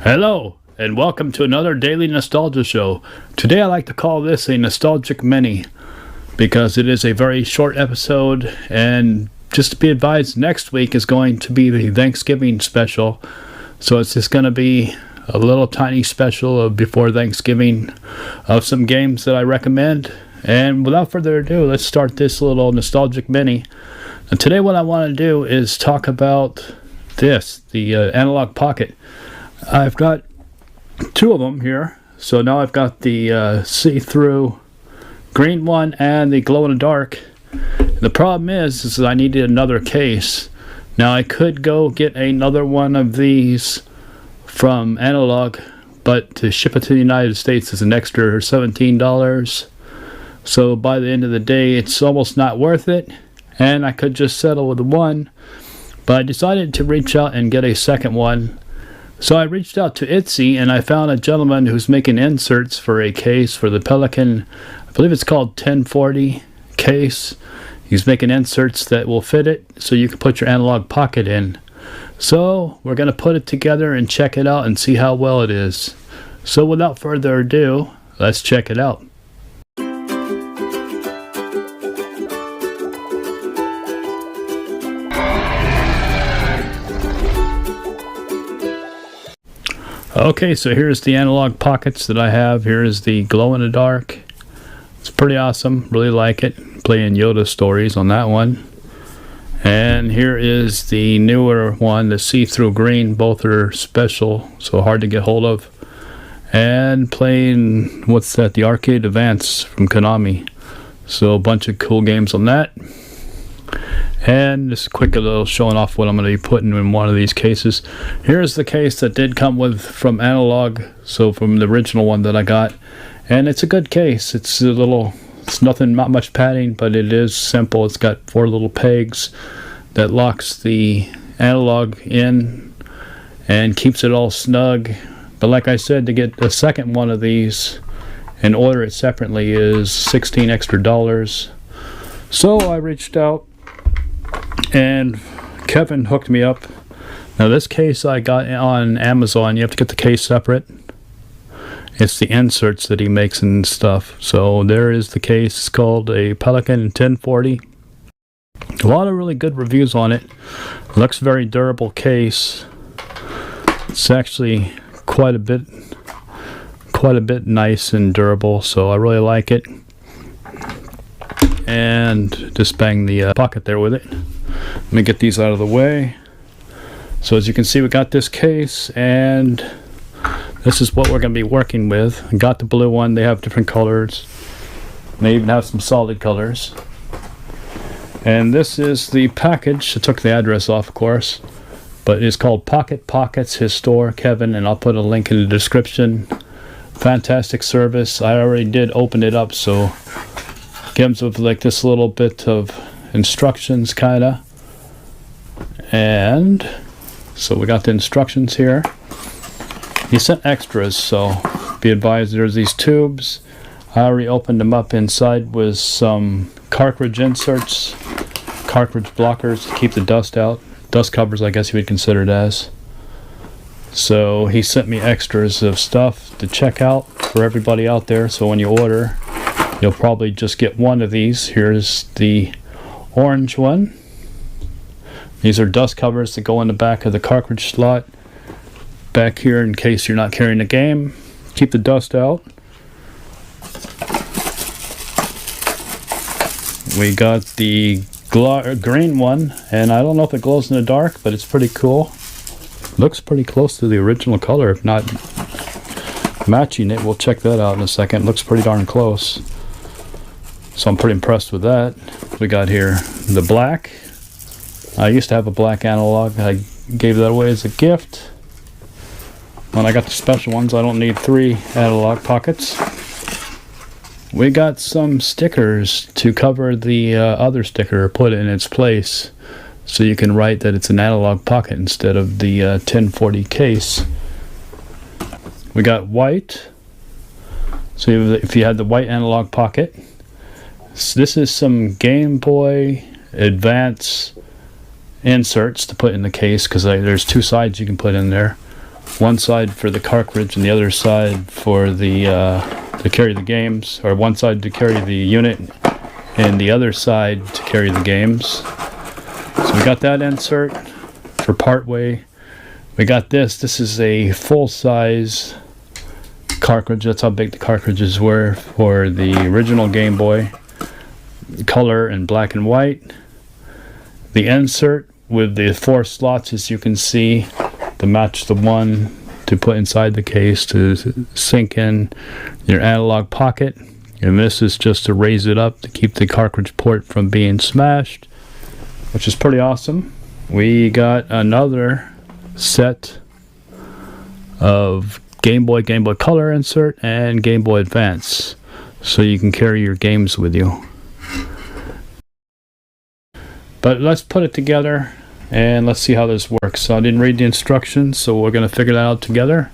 Hello, and welcome to another Daily Nostalgia Show. Today I like to call this a Nostalgic Mini, because it is a very short episode, and just to be advised, next week is going to be the Thanksgiving special. So it's just going to be a little tiny special of before Thanksgiving of some games that I recommend. And without further ado, let's start this little Nostalgic Mini. And today what I want to do is talk about this, the Analogue Pocket. I've got two of them here. So now I've got the see-through green one and the glow-in-the-dark. The problem is I needed another case. Now I could go get another one of these from Analogue, but to ship it to the United States is an extra $17. So by the end of the day, it's almost not worth it, and I could just settle with one. But I decided to reach out and get a second one. So I reached out to Etsy, and I found a gentleman who's making inserts for a case for the Pelican. I believe it's called 1040 case. He's making inserts that will fit it so you can put your Analogue Pocket in. So we're going to put it together and check it out and see how well it is. So without further ado, let's check it out. Okay, so here's the Analogue Pockets that I have. Here is the glow-in-the-dark. It's pretty awesome. Really like it. Playing Yoda stories on that one. And here is the newer one, the see-through green. Both are special, so hard to get hold of. And playing, what's that? The Arcade Advance from Konami. So a bunch of cool games on that. And just a quick little showing off what I'm going to be putting in one of these cases. Here's the case that did come with from Analogue, so from the original one that I got. And it's a good case. It's a little, it's nothing, not much padding, but it is simple. It's got 4 little pegs that locks the Analogue in and keeps it all snug. But like I said, to get a second one of these and order it separately is $16 extra. So I reached out, and Kevin hooked me up. Now this case I got on Amazon. You have to get the case separate. It's the inserts that he makes and stuff. So there is the case. It's called a Pelican 1040. A lot of really good reviews on it. Looks very durable case. It's actually quite a bit nice and durable, so I really like it. And just bang the pocket there with it. Let me get these out of the way. So as you can see, we got this case, and this is what we're going to be working with. I got the blue one. They have different colors. They even have some solid colors. And this is the package. I took the address off, of course, but it's called Pocket Pockets, his store, Kevin, and I'll put a link in the description. Fantastic service. I already did open it up, so gives with like this little bit of instructions, kinda. And so we got the instructions here. He sent extras, so be advised there's these tubes. I already opened them up. Inside with some cartridge inserts, cartridge blockers to keep the dust out. Dust covers, I guess you would consider it as. So he sent me extras of stuff to check out for everybody out there, so when you order, you'll probably just get one of these. Here's the orange one. These are dust covers that go in the back of the cartridge slot. Back here in case you're not carrying the game. Keep the dust out. We got the green one, and I don't know if it glows in the dark, but it's pretty cool. Looks pretty close to the original color, if not matching it. We'll check that out in a second. Looks pretty darn close. So I'm pretty impressed with that. We got here the black. I used to have a black Analogue. I gave that away as a gift. When I got the special ones, I don't need 3 Analogue Pockets. We got some stickers to cover the other sticker, put it in its place, so you can write that it's an Analogue Pocket instead of the 1040 case. We got white. So if you had the white Analogue Pocket, so this is some Game Boy Advance inserts to put in the case, because there's 2 sides you can put in there. one side for the cartridge and the other side for the to carry the games, or one side to carry the unit and the other side to carry the games. So we got that insert for partway. We got this. This is a full-size cartridge. That's how big the cartridges were for the original Game Boy, color and black and white. The insert with the 4 slots, as you can see, to match the one to put inside the case to sink in your Analog Pocket, and this is just to raise it up to keep the cartridge port from being smashed, which is pretty awesome. We got another set of Game Boy Color insert and Game Boy Advance, so you can carry your games with you. But let's put it together and let's see how this works. So I didn't read the instructions, so we're going to figure that out together.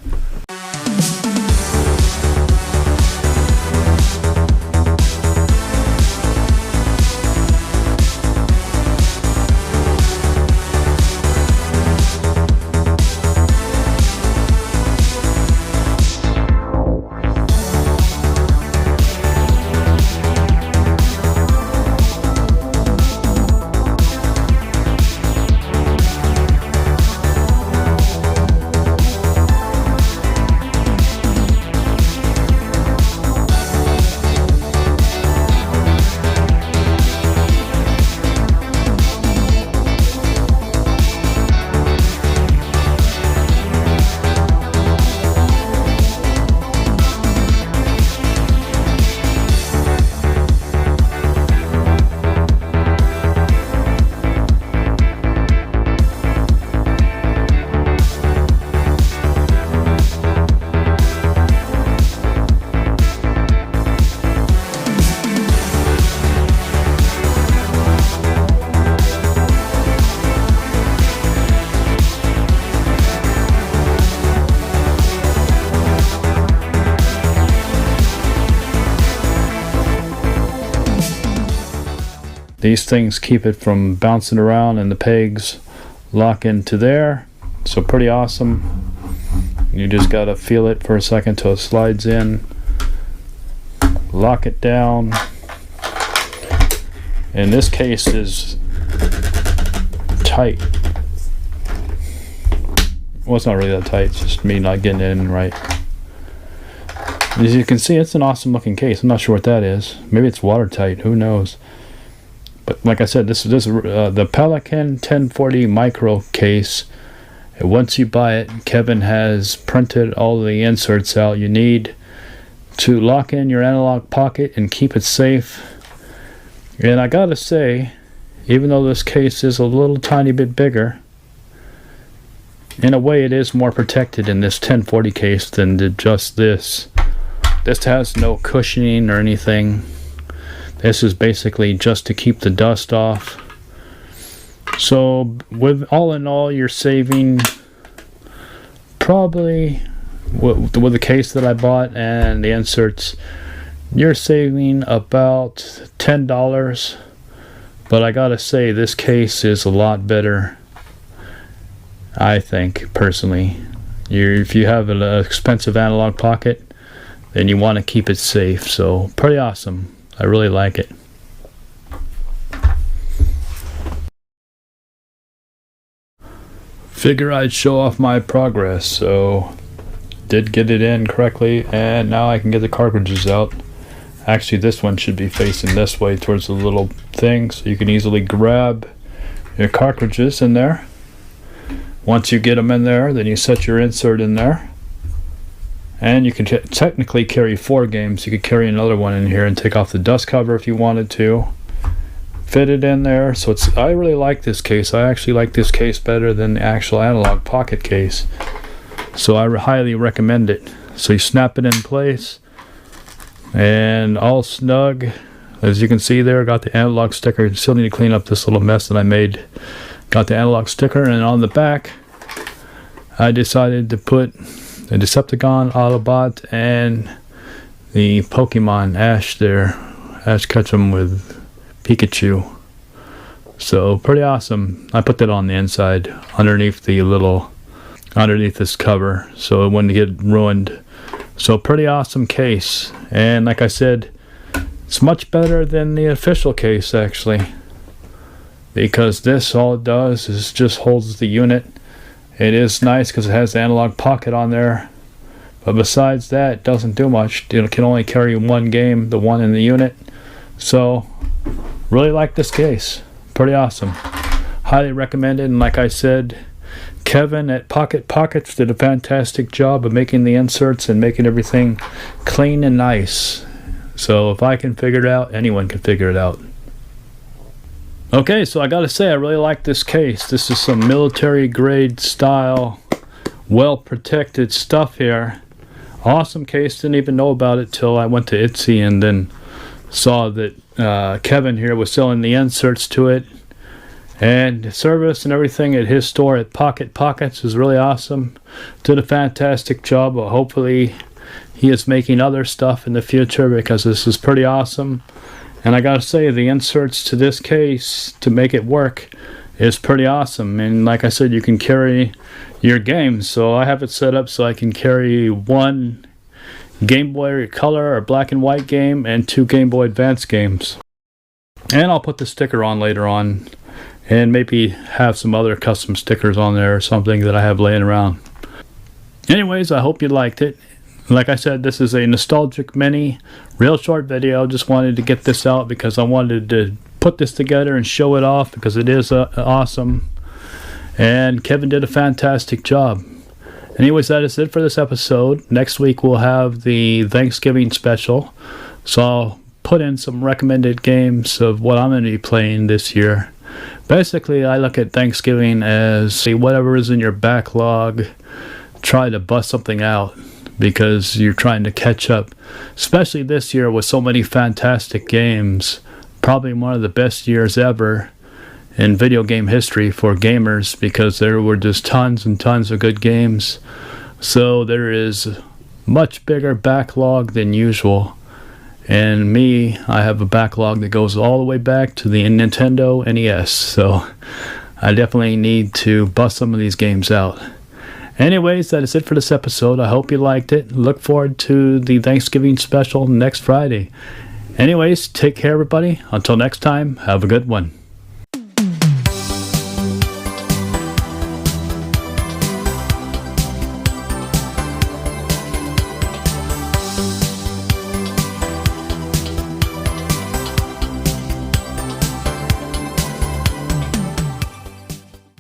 These things keep it from bouncing around, and the pegs lock into there. So pretty awesome. You just gotta feel it for a second till it slides in. Lock it down. And this case is tight. Well, it's not really that tight, it's just me not getting it in right. As you can see, it's an awesome looking case. I'm not sure what that is. Maybe it's watertight, who knows. But like I said, this is the Pelican 1040 micro case. And once you buy it, Kevin has printed all the inserts out you need to lock in your Analog Pocket and keep it safe. And I gotta say, even though this case is a little tiny bit bigger, in a way it is more protected in this 1040 case than just this. This has no cushioning or anything. This is basically just to keep the dust off. So with all in all, you're saving probably, with the case that I bought and the inserts, you're saving about $10. But I gotta say, this case is a lot better, I think, personally. If you have an expensive Analog Pocket, then you want to keep it safe. So pretty awesome. I really like it. Figure I'd show off my progress, so did get it in correctly, and now I can get the cartridges out. Actually, this one should be facing this way towards the little thing, so you can easily grab your cartridges in there. Once you get them in there, then you set your insert in there. And you can technically carry 4 games. You could carry another one in here and take off the dust cover if you wanted to. Fit it in there. So I really like this case. I actually like this case better than the actual Analog Pocket case. So I highly recommend it. So you snap it in place and all snug. As you can see there, got the analog sticker. Still need to clean up this little mess that I made. Got the analog sticker, and on the back I decided to put the Decepticon, Autobot, and the Pokemon Ash there. Ash Ketchum with Pikachu. So pretty awesome. I put that on the inside underneath the little underneath this cover so it wouldn't get ruined. So pretty awesome case, and like I said, it's much better than the official case actually, because this, all it does is just holds the unit. It is nice because it has the Analouge Pocket on there, but besides that, it doesn't do much. It can only carry one game, the one in the unit. So really like this case, pretty awesome, highly recommended. And like I said, Kevin at Pocket Pockets did a fantastic job of making the inserts and making everything clean and nice. So if I can figure it out, anyone can figure it out. Okay, so I gotta say, I really like this case. This is some military grade style, well protected stuff here. Awesome case. Didn't even know about it till I went to Etsy and then saw that Kevin here was selling the inserts to it. And service and everything at his store at Pocket Pockets is really awesome. Did a fantastic job. Hopefully he is making other stuff in the future, because this is pretty awesome. And I gotta say, the inserts to this case to make it work is pretty awesome. And like I said, you can carry your games. So I have it set up so I can carry one Game Boy Color or black and white game and 2 Game Boy Advance games. And I'll put the sticker on later on, and maybe have some other custom stickers on there or something that I have laying around. Anyways, I hope you liked it. Like I said, this is a nostalgic mini, real short video. Just wanted to get this out because I wanted to put this together and show it off, because it is awesome. And Kevin did a fantastic job. Anyways, that is it for this episode. Next week we'll have the Thanksgiving special. So I'll put in some recommended games of what I'm going to be playing this year. Basically, I look at Thanksgiving as whatever is in your backlog, try to bust something out, because you're trying to catch up. Especially this year with so many fantastic games. Probably one of the best years ever in video game history for gamers, because there were just tons and tons of good games. So there is much bigger backlog than usual. And me, I have a backlog that goes all the way back to the Nintendo NES. So I definitely need to bust some of these games out. Anyways, that is it for this episode. I hope you liked it. Look forward to the Thanksgiving special next Friday. Anyways, take care, everybody. Until next time, have a good one.